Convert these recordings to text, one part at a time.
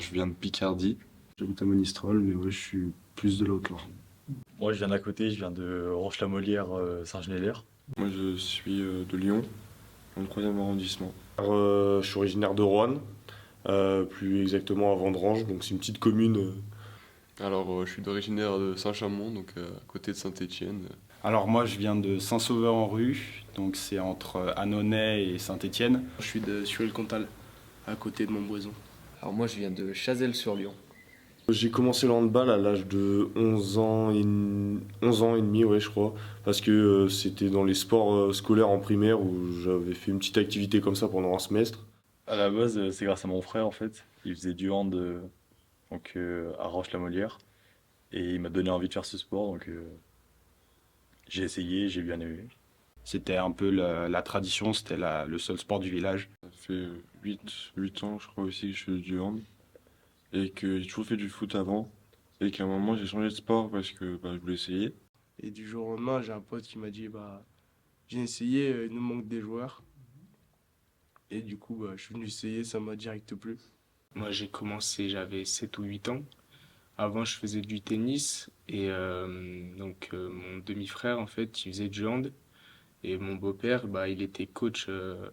je viens de Picardie. J'habite à Monistrol, mais ouais, je suis plus de l'autre là. Moi, je viens d'à côté, je viens de Roche-la-Molière, Saint-Genélaire. Moi, je suis de Lyon, dans le 3e arrondissement. Je suis originaire de Roanne, plus exactement à Vendrange, donc c'est une petite commune. Alors, je suis d'originaire de Saint-Chamond, donc à côté de Saint-Étienne. Alors moi je viens de Saint-Sauveur-en-Rue, donc c'est entre Annonay et Saint-Étienne. Je suis de Suel-Comtal, à côté de Montbrison. Alors moi je viens de Chazelles-sur-Lyon. J'ai commencé le handball à l'âge de 11 ans et demi, ouais, je crois, parce que c'était dans les sports scolaires en primaire où j'avais fait une petite activité comme ça pendant un semestre. À la base, c'est grâce à mon frère en fait. Il faisait du hand à Roche-la-Molière et il m'a donné envie de faire ce sport, donc j'ai essayé, j'ai bien aimé. C'était un peu la tradition, c'était le seul sport du village. Ça fait 8 ans, je crois aussi, que je fais du hand. Et que j'ai toujours fait du foot avant. Et qu'à un moment, j'ai changé de sport parce que je voulais essayer. Et du jour au lendemain, j'ai un pote qui m'a dit j'ai essayé, il nous manque des joueurs. Et du coup, je suis venu essayer, ça m'a direct plu. Moi, j'ai commencé, j'avais 7 ou 8 ans. Avant, je faisais du tennis. Et mon demi-frère, en fait, il faisait du hand. Et mon beau-père, il était coach de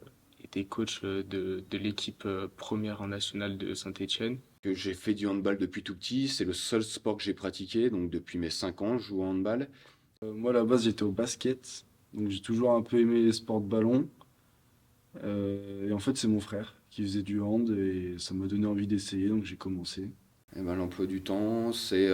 l'équipe première en nationale de Saint-Étienne. J'ai fait du handball depuis tout petit, c'est le seul sport que j'ai pratiqué, donc depuis mes 5 ans, je joue au handball. Moi, à la base, j'étais au basket, donc j'ai toujours un peu aimé les sports de ballon. Et en fait, c'est mon frère qui faisait du hand et ça m'a donné envie d'essayer, donc j'ai commencé. L'emploi du temps, c'est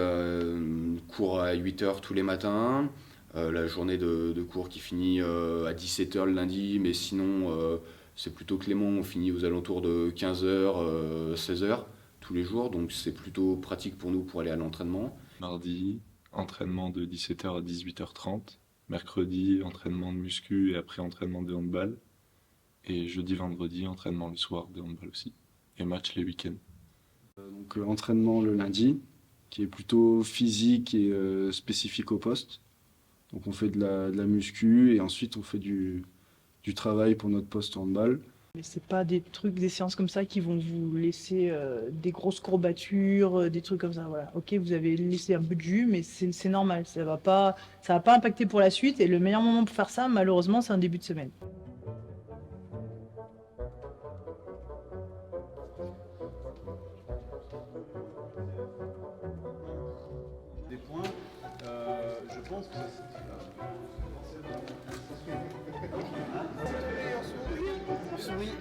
cours à 8 heures tous les matins, la journée de cours qui finit à 17 heures le lundi, mais sinon, c'est plutôt clément, on finit aux alentours de 15 heures, 16 heures. Tous les jours, donc c'est plutôt pratique pour nous pour aller à l'entraînement. Mardi, entraînement de 17h à 18h30. Mercredi, entraînement de muscu et après entraînement de handball. Et jeudi, vendredi, entraînement le soir de handball aussi. Et match les week-ends. Donc entraînement le lundi, qui est plutôt physique et spécifique au poste. Donc on fait de la muscu et ensuite on fait du travail pour notre poste au handball. Mais c'est pas des séances comme ça qui vont vous laisser des grosses courbatures, des trucs comme ça. Voilà. Ok, vous avez laissé un peu de jus, mais c'est normal. Ça va pas impacter pour la suite. Et le meilleur moment pour faire ça, malheureusement, c'est un début de semaine. Des points, je pense que souris.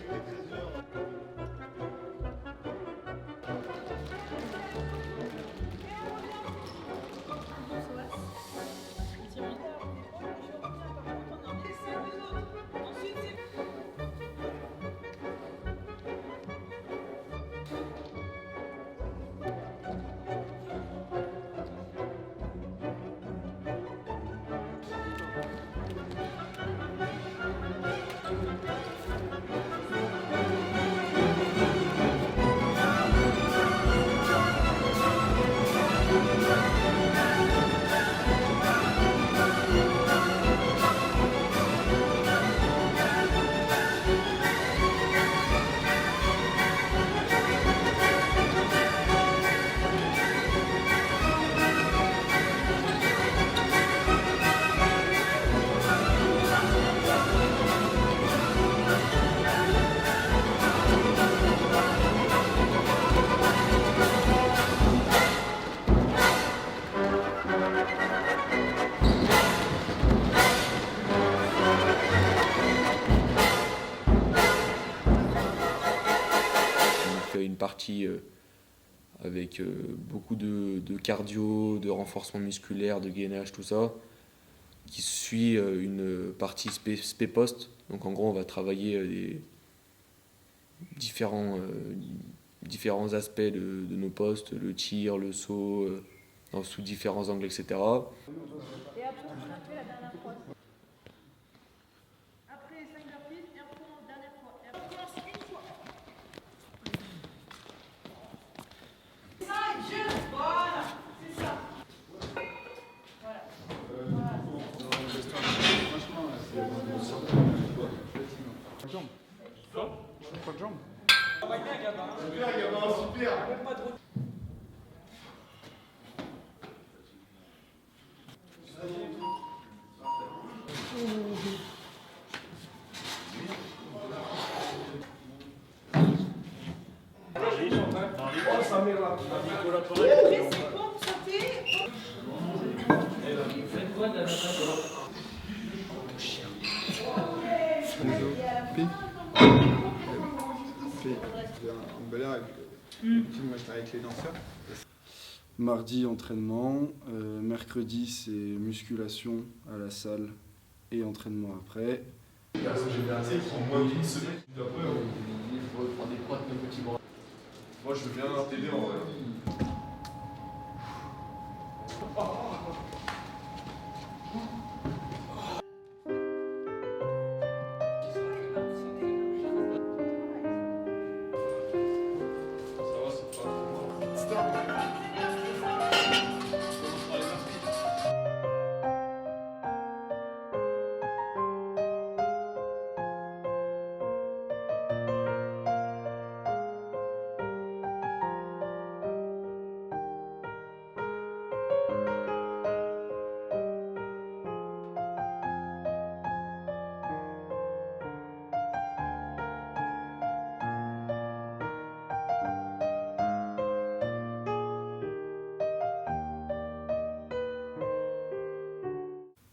Une partie avec beaucoup de cardio, de renforcement musculaire, de gainage, tout ça, qui suit une partie spé post. Donc en gros, on va travailler les différents aspects de nos postes, le tir, le saut, sous différents angles, etc. Et après, on fait la dernière fois. Après 5 vertiges, et on recommence dernière fois. Et on recommence une fois. Voilà, c'est ça. Voilà. Pas de jambes. Super, gamin, super. avec les danseurs. Mardi, entraînement. Mercredi, c'est musculation à la salle et entraînement après. Moi, je veux bien t'aider en vrai.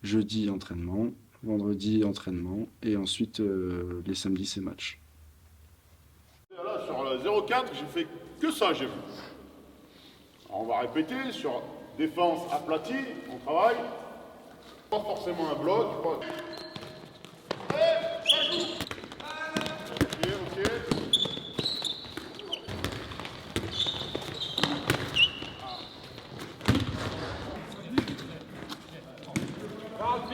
Jeudi, entraînement. Vendredi, entraînement. Et ensuite, les samedis, c'est match. Là, sur le 0,4, j'ai fait que ça, j'ai vu. Alors, on va répéter sur défense aplatie, on travaille. Pas forcément un bloc. Pas... ça joue. Ok.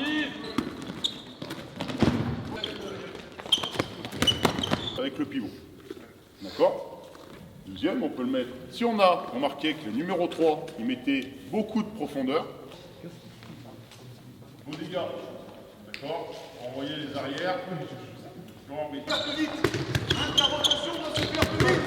Avec le pivot. D'accord? Deuxième, on peut le mettre. Si on a remarqué que le numéro 3, il mettait beaucoup de profondeur, vous les gars, d'accord? Envoyez les arrières. Plus vite. La rotation doit se faire plus vite.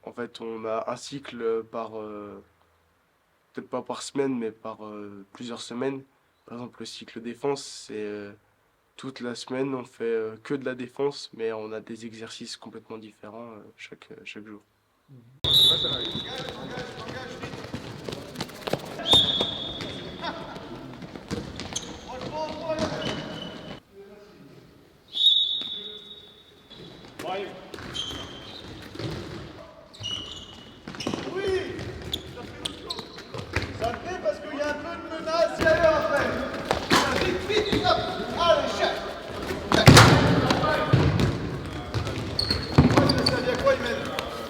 En fait, on a un cycle par, peut-être pas par semaine, mais par plusieurs semaines. Par exemple, le cycle défense, c'est toute la semaine, on fait que de la défense, mais on a des exercices complètement différents chaque jour. Ça le fait parce qu'il y a un peu de menace derrière après. Vite, hop. Allez, chef. Ton bras, il a servi à quoi, Imen?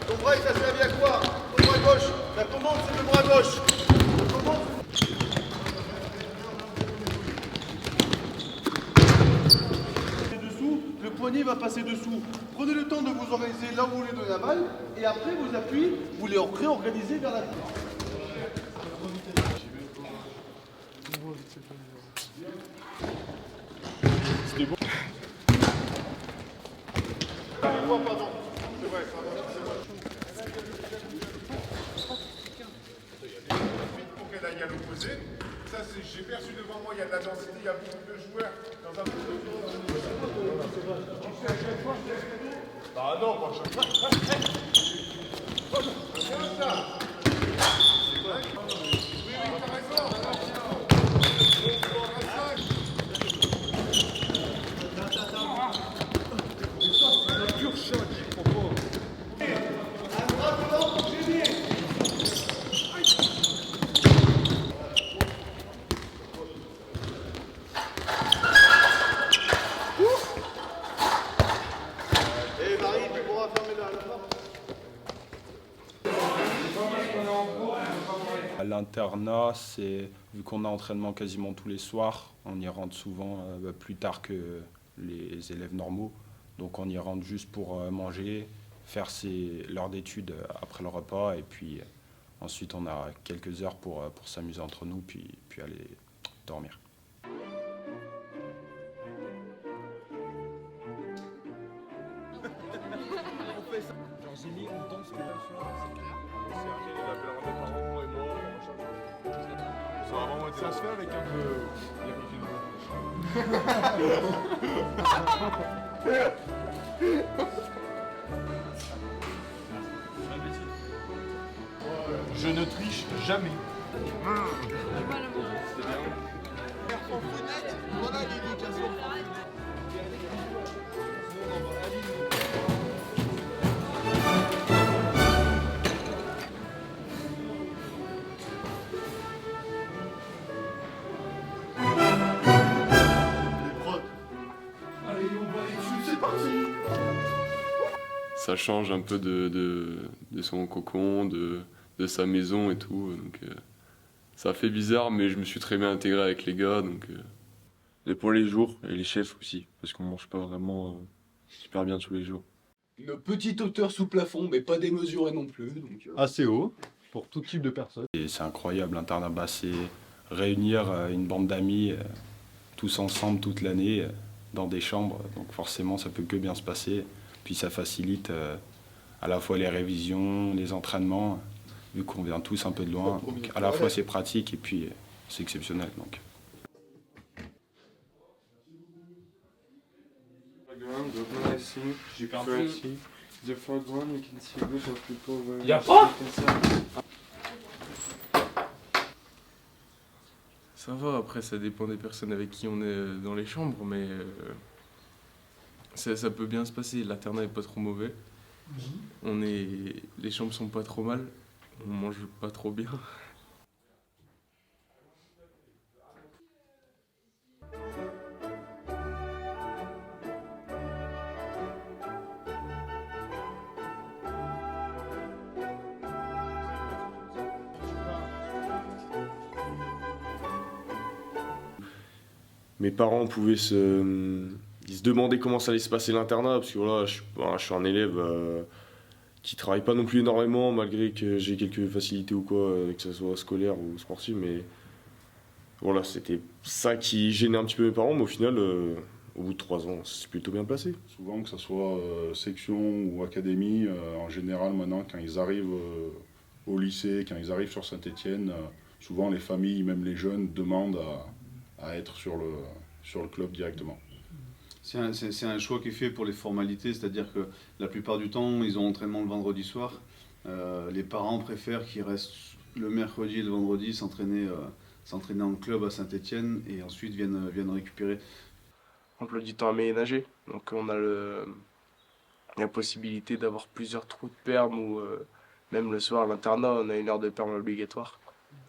Ton bras, il a servi à quoi? Ton bras gauche. La commande, c'est le bras gauche. La commande. Dessous, le poignet va passer dessous. Prenez le temps de vous organiser là où vous voulez donner la balle. Et après, vos appuis, vous les réorganisez vers la victoire. C'était bon. Pardon. C'est vrai, pour qu'elle aille à l'opposé. Ça, j'ai perçu devant moi, il y a de la densité, il y a beaucoup de joueurs dans un Ah non, pas chaque fois. Ça. Oui, t'as raison. l'internat, c'est vu qu'on a entraînement quasiment tous les soirs, on y rentre souvent plus tard que les élèves normaux. Donc on y rentre juste pour manger, faire l'heures d'études après le repas et puis ensuite on a quelques heures pour s'amuser entre nous puis aller dormir. Ça se fait avec un peu. Je ne triche jamais. Ça change un peu de son cocon, de sa maison et tout. Donc, ça fait bizarre, mais je me suis très bien intégré avec les gars. Donc, et pour les jours, et les chefs aussi, parce qu'on mange pas vraiment super bien tous les jours. Une petite hauteur sous plafond, mais pas démesurée non plus. Donc, Assez haut pour tout type de personnes. Et c'est incroyable, l'internat, c'est réunir une bande d'amis tous ensemble toute l'année dans des chambres. Donc forcément, ça peut que bien se passer. Puis ça facilite à la fois les révisions, les entraînements, vu qu'on vient tous un peu de loin. Donc à la fois c'est pratique et puis c'est exceptionnel. Donc. Y'a pas? Ça va, après ça dépend des personnes avec qui on est dans les chambres, mais ça peut bien se passer. L'internat est pas trop mauvais. Les chambres sont pas trop mal. On mange pas trop bien. Mes parents pouvaient ils se demandaient comment ça allait se passer l'internat, parce que voilà, je suis un élève qui travaille pas non plus énormément, malgré que j'ai quelques facilités ou quoi, que ce soit scolaire ou sportif, mais voilà, c'était ça qui gênait un petit peu mes parents, mais au final, au bout de 3 ans, c'est plutôt bien passé. Souvent, que ce soit section ou académie, en général, maintenant, quand ils arrivent au lycée, quand ils arrivent sur Saint-Étienne, souvent les familles, même les jeunes, demandent à être sur le club directement. C'est un choix qui est fait pour les formalités, c'est-à-dire que la plupart du temps, ils ont entraînement le vendredi soir. Les parents préfèrent qu'ils restent le mercredi et le vendredi s'entraîner en club à Saint-Étienne et ensuite viennent récupérer. Emploi du temps aménagé, donc on a la possibilité d'avoir plusieurs trous de perme ou même le soir à l'internat, on a une heure de perme obligatoire.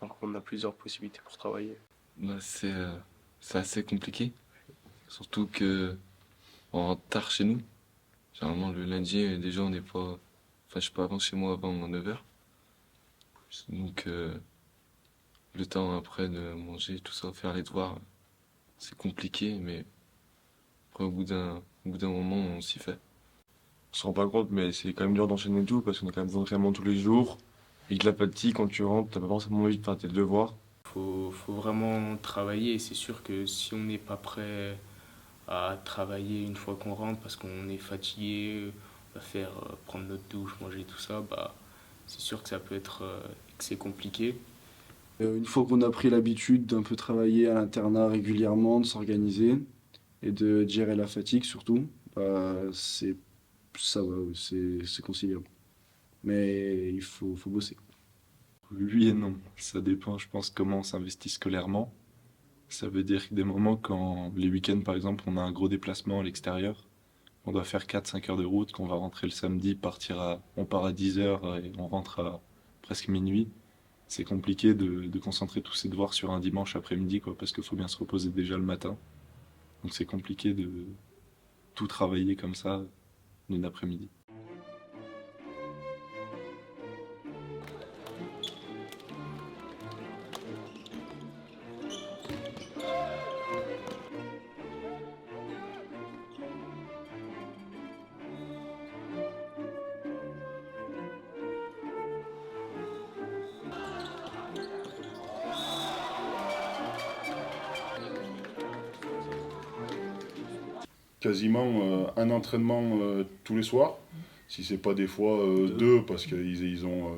Donc on a plusieurs possibilités pour travailler. Bah, c'est assez compliqué. Surtout que on rentre tard chez nous. Généralement le lundi, déjà on n'est pas. Enfin, je suis pas avant chez moi avant 9h. Donc le temps après de manger, tout ça, faire les devoirs, c'est compliqué, mais après au bout d'un moment on s'y fait. On se rend pas compte, mais c'est quand même dur d'enchaîner tout, parce qu'on a quand même des entraînements tous les jours. Et que la fatigue, quand tu rentres, t'as pas forcément envie de faire tes devoirs. Faut vraiment travailler, et c'est sûr que si on n'est pas prêt à travailler une fois qu'on rentre parce qu'on est fatigué, on va prendre notre douche, manger tout ça, bah c'est sûr que ça peut être que c'est compliqué. Une fois qu'on a pris l'habitude d'un peu travailler à l'internat régulièrement, de s'organiser et de gérer la fatigue surtout, ça va, c'est conciliable. Mais il faut bosser. Oui et non, ça dépend, je pense, comment on s'investit scolairement. Ça veut dire que des moments quand les week-ends, par exemple, on a un gros déplacement à l'extérieur, on doit faire 4-5 heures de route, qu'on va rentrer le samedi, on part à 10h et on rentre à presque minuit. C'est compliqué de concentrer tous ces devoirs sur un dimanche après-midi, quoi, parce qu'il faut bien se reposer déjà le matin. Donc c'est compliqué de tout travailler comme ça d'une après-midi. quasiment un entraînement tous les soirs. Si c'est pas des fois deux, parce qu'ils ont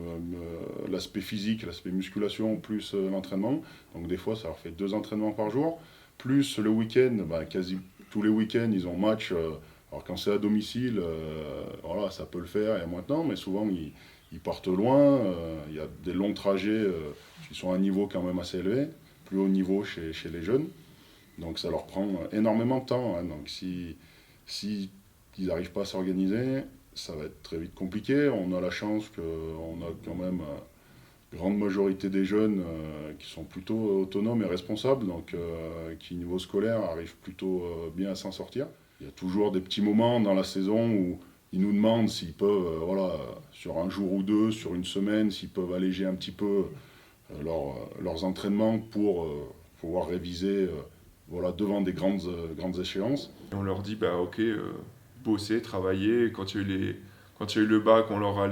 l'aspect physique, l'aspect musculation, plus l'entraînement. Donc des fois, ça leur fait 2 entraînements par jour. Plus le week-end, quasi tous les week-ends, ils ont match. Alors quand c'est à domicile, voilà, ça peut le faire, il y a moins de temps, mais souvent ils partent loin. Il y a des longs trajets qui sont à un niveau quand même assez élevé, plus haut niveau chez les jeunes. Donc ça leur prend énormément de temps. Hein. Donc si ils n'arrivent pas à s'organiser, ça va être très vite compliqué. On a la chance qu'on a quand même une grande majorité des jeunes qui sont plutôt autonomes et responsables, donc qui, niveau scolaire, arrivent plutôt bien à s'en sortir. Il y a toujours des petits moments dans la saison où ils nous demandent s'ils peuvent, voilà, sur un jour ou deux, sur une semaine, s'ils peuvent alléger un petit peu leurs entraînements pour pouvoir réviser voilà, devant des grandes échéances. On leur dit, ok, bosser, travailler. Quand il y a eu le bac, on leur a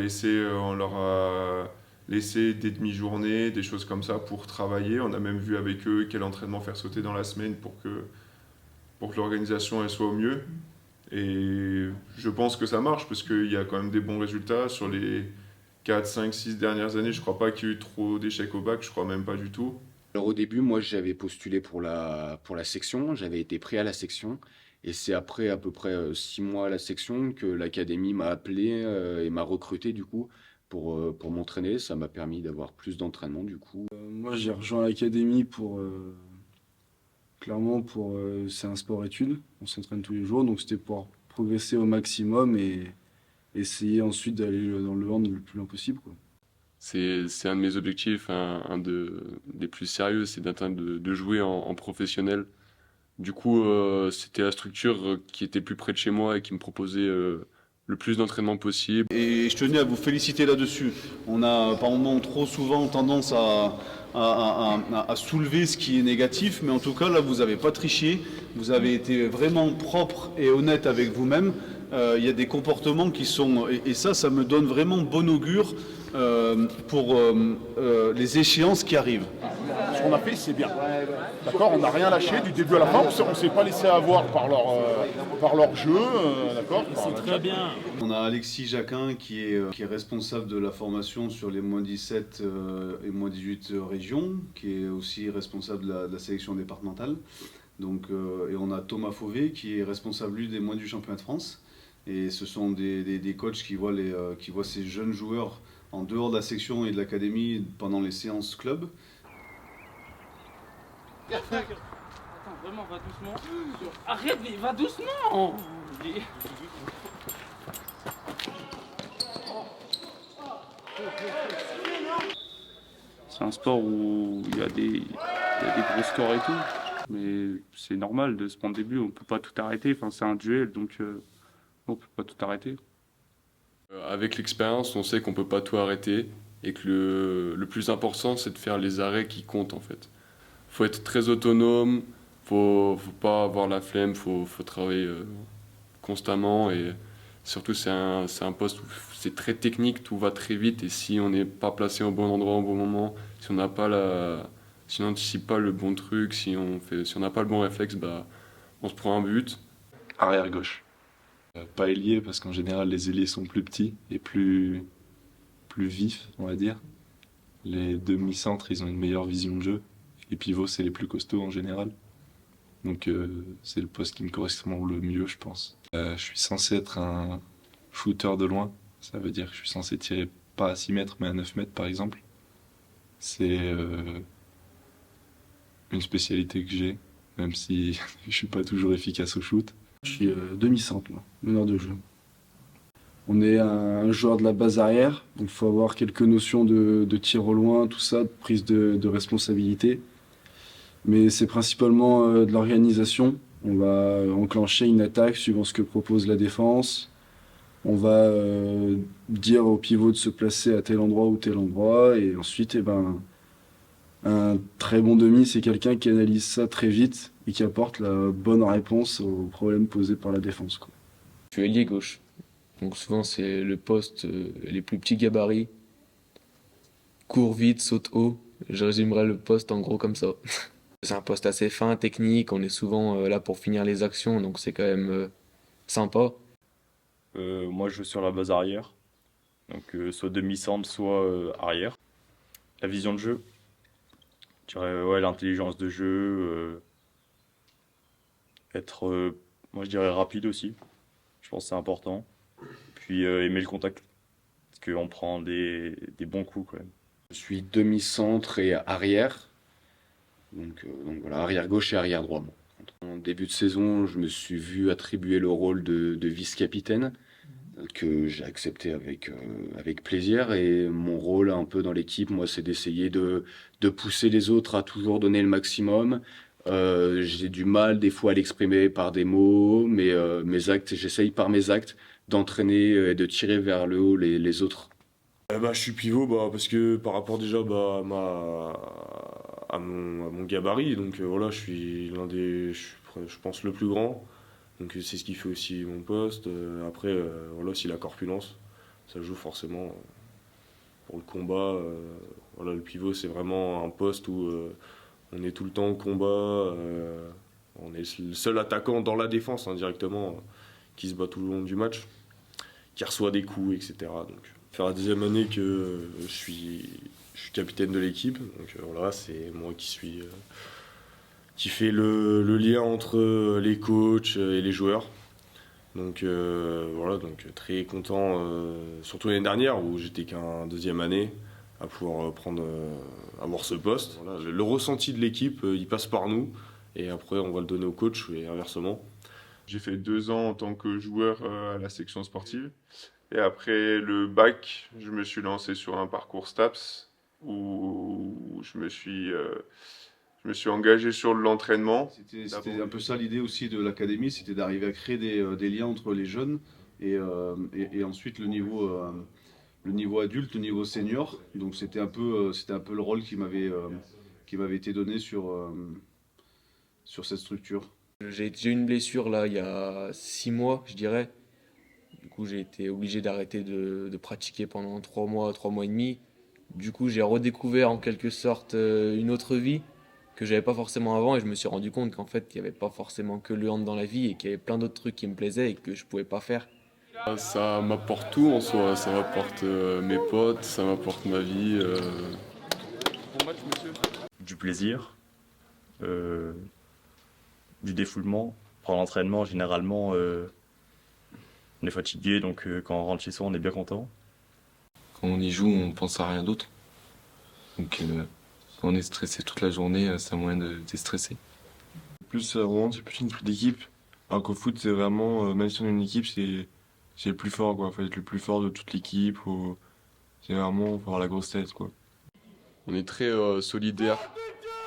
laissé des demi-journées, des choses comme ça pour travailler. On a même vu avec eux quel entraînement faire sauter dans la semaine pour que l'organisation elle soit au mieux. Et je pense que ça marche parce qu'il y a quand même des bons résultats. Sur les 4, 5, 6 dernières années, je crois pas qu'il y ait eu trop d'échecs au bac, je crois même pas du tout. Alors au début, moi j'avais postulé pour la section, j'avais été pris à la section. Et c'est après à peu près 6 mois à la section que l'académie m'a appelé et m'a recruté du coup pour m'entraîner. Ça m'a permis d'avoir plus d'entraînement du coup. Moi j'ai rejoint l'académie clairement c'est un sport-études. On s'entraîne tous les jours, donc c'était pour progresser au maximum et essayer ensuite d'aller dans le hand le plus loin possible, quoi. C'est un de mes objectifs, des plus sérieux, c'est d'atteindre de jouer en professionnel. Du coup, c'était la structure qui était plus près de chez moi et qui me proposait le plus d'entraînement possible. Et je tenais à vous féliciter là-dessus. On a par moments trop souvent tendance à soulever ce qui est négatif, mais en tout cas là vous n'avez pas triché, vous avez été vraiment propre et honnête avec vous-même. Il y a des comportements qui sont, et ça me donne vraiment bon augure pour les échéances qui arrivent. Ce qu'on a fait, c'est bien. D'accord, on n'a rien lâché du début à la fin, on ne s'est pas laissé avoir par leur jeu. D'accord. C'est très bien. On a Alexis Jacquin qui est responsable de la formation sur les moins 17 et moins 18 régions, qui est aussi responsable de la sélection départementale. Donc, et on a Thomas Fauvet qui est responsable lui des moins du championnat de France. Et ce sont des coachs qui voient ces jeunes joueurs en dehors de la section et de l'académie pendant les séances club. Attends, vraiment, va doucement. Arrête, va doucement. C'est un sport où il y a des gros scores et tout. Mais c'est normal de se prendre des buts, on peut pas tout arrêter. Enfin, c'est un duel, donc on peut pas tout arrêter. Avec l'expérience, on sait qu'on peut pas tout arrêter et que le plus important, c'est de faire les arrêts qui comptent en fait. Faut être très autonome, faut pas avoir la flemme, faut travailler constamment et surtout c'est un poste où c'est très technique, tout va très vite et si on n'est pas placé au bon endroit au bon moment, si on n'a pas si on n'anticipe pas le bon truc, si on n'a pas le bon réflexe, on se prend un but. Arrière gauche. Pas ailier parce qu'en général les ailiers sont plus petits et plus vifs, on va dire. Les demi-centres, ils ont une meilleure vision de jeu. Les pivots, c'est les plus costauds en général. Donc c'est le poste qui me correspond le mieux, je pense. Je suis censé être un shooter de loin. Ça veut dire que je suis censé tirer pas à 6 mètres, mais à 9 mètres par exemple. C'est une spécialité que j'ai, même si je suis pas toujours efficace au shoot. Je suis demi-centre, meneur de jeu. On est un joueur de la base arrière, donc il faut avoir quelques notions de tir au loin, tout ça, de prise de responsabilité. Mais c'est principalement de l'organisation. On va enclencher une attaque suivant ce que propose la défense. On va dire au pivot de se placer à tel endroit ou tel endroit. Et ensuite, un très bon demi, c'est quelqu'un qui analyse ça très vite et qui apporte la bonne réponse aux problèmes posés par la défense, quoi. Je suis ailier gauche. Donc souvent, c'est le poste, les plus petits gabarits. Court vite, saute haut. Je résumerai le poste en gros comme ça. C'est un poste assez fin, technique. On est souvent là pour finir les actions, donc c'est quand même sympa. Moi, je joue sur la base arrière. Donc, soit demi-centre, soit arrière. La vision de jeu, je dirais ouais, l'intelligence de jeu, être, moi je dirais rapide aussi. Je pense que c'est important. Puis aimer le contact, parce qu'on prend des bons coups quand même. Je suis demi-centre et arrière. Donc voilà, arrière gauche et arrière droit. En début de saison, je me suis vu attribuer le rôle de vice-capitaine, que j'ai accepté avec plaisir. Et mon rôle un peu dans l'équipe, moi, c'est d'essayer de pousser les autres à toujours donner le maximum. J'ai du mal des fois à l'exprimer par des mots, mais mes actes, j'essaye par mes actes d'entraîner et de tirer vers le haut les autres. Je suis pivot parce que par rapport déjà à mon gabarit, donc voilà, je suis je pense le plus grand, donc c'est ce qui fait aussi mon poste. Après voilà, aussi la corpulence, ça joue forcément pour le combat. Voilà, le pivot c'est vraiment un poste où on est tout le temps au combat, on est le seul attaquant dans la défense indirectement qui se bat tout le long du match, qui reçoit des coups, etc. Donc faire la deuxième année que je suis capitaine de l'équipe, donc voilà, c'est moi qui fait le lien entre les coachs et les joueurs. Donc voilà, donc très content, surtout l'année dernière où j'étais qu'en deuxième année à pouvoir avoir ce poste. Voilà, le ressenti de l'équipe, il passe par nous et après on va le donner au coach et inversement. J'ai fait 2 ans en tant que joueur à la section sportive. Et après le bac, je me suis lancé sur un parcours STAPS où je me suis engagé sur l'entraînement. C'était un peu ça l'idée aussi de l'académie, c'était d'arriver à créer des liens entre les jeunes et ensuite le niveau adulte, le niveau senior. Donc c'était un peu le rôle qui m'avait été donné sur cette structure. J'ai eu une blessure là il y a 6 mois, je dirais. Du coup, j'ai été obligé d'arrêter de pratiquer pendant 3 mois et demi. Du coup, j'ai redécouvert en quelque sorte une autre vie que j'avais pas forcément avant et je me suis rendu compte qu'en fait, il n'y avait pas forcément que le hand dans la vie et qu'il y avait plein d'autres trucs qui me plaisaient et que je pouvais pas faire. Ça m'apporte tout en soi, ça m'apporte mes potes, ça m'apporte ma vie. Bon match, monsieur. Du plaisir, du défoulement. Pendant l'entraînement, généralement, on est fatigué, donc quand on rentre chez soi, on est bien content. Quand on y joue, on pense à rien d'autre. Donc quand on est stressé toute la journée, c'est un moyen de déstresser. Vraiment, c'est plus une esprit d'équipe. Alors qu'au foot, c'est vraiment, même si on est une équipe, c'est le plus fort, quoi. Faut être le plus fort de toute l'équipe. C'est vraiment, faut avoir la grosse tête, quoi. On est très solidaire.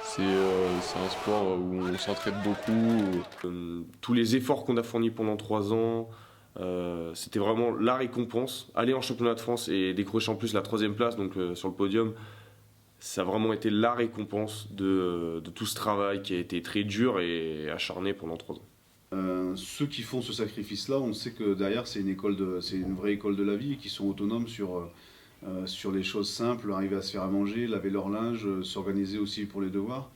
C'est un sport où on s'entraide beaucoup. Tous les efforts qu'on a fournis pendant 3 ans, c'était vraiment la récompense. Aller en championnat de France et décrocher en plus la 3e place, donc sur le podium, ça a vraiment été la récompense de tout ce travail qui a été très dur et acharné pendant 3 ans. Ceux qui font ce sacrifice-là, on sait que derrière c'est une vraie école de la vie, qui sont autonomes sur les choses simples, arriver à se faire à manger, laver leur linge, s'organiser aussi pour les devoirs.